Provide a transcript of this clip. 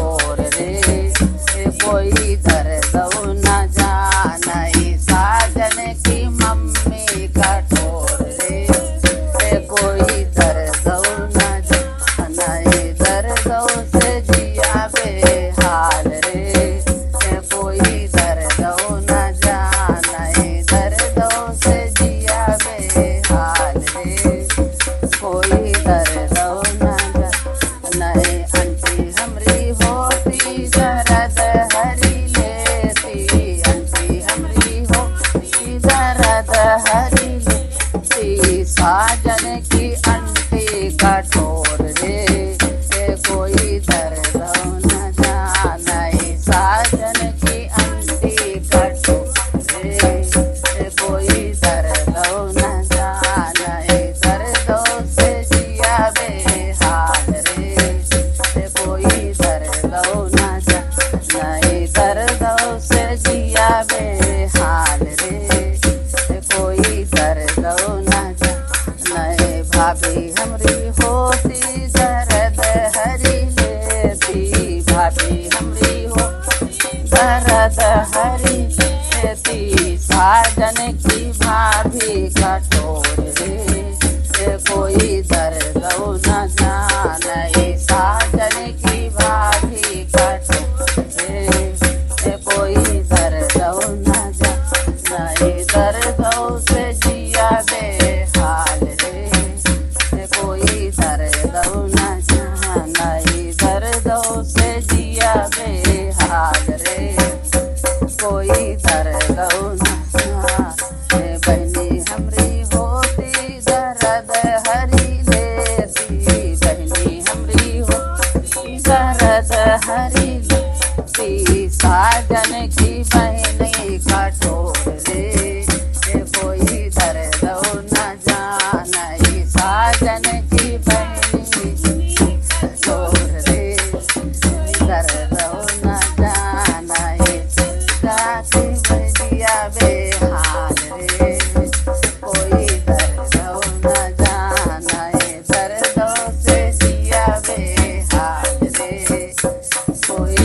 कठोर रे, कोई दर्द न जाने साजन की मम्मी कठोर रे, कोई दर्द न जाने दर्दों से जिया बेहाल रे, कोई दर्द न जाने दर्दों से जिया बेहाल रे, कोई दर्द न जाने आंटी हमरी होती दर्द हरी लेती, आंटी हमरी होती दर्द हरी लेती, साजन की आंटी कठोर रे, कोई दर्द न जाने साजन की आंटी कठोर रे, कोई दर्द न जाने दर्दों से जिया बेहाल रे, कोई दर्द न जाने दर्दों से जिया बेहाल रे, कोई दर्द न जाने भाभी हमरी होती दर्द हरी लेती, भाभी हमरी होती दर्द हरी लेती, साजन की भाभी कठोर रे, कोई दर्द न जाने साजन की भाभी कठोर रे, कोई दर्द न जाने दर्दों से जिया बेहाल रे, कोई दर्द न जाने दर्दों से जिया बेहाल रे, कोई दर्द न जाने बहनी हमरी होती दर्द हरी लेती, बहनी हमरी होती दर्द हरी लेती, साजन की बहनी कठोर रे, कोई दर्द न जाने साजन की बहनी कठोर रे, दर्द न जाने जाके बजिया बेहाल रे, कोई दर्द न जाने दर्दों से जिया बेहाल रे, कोई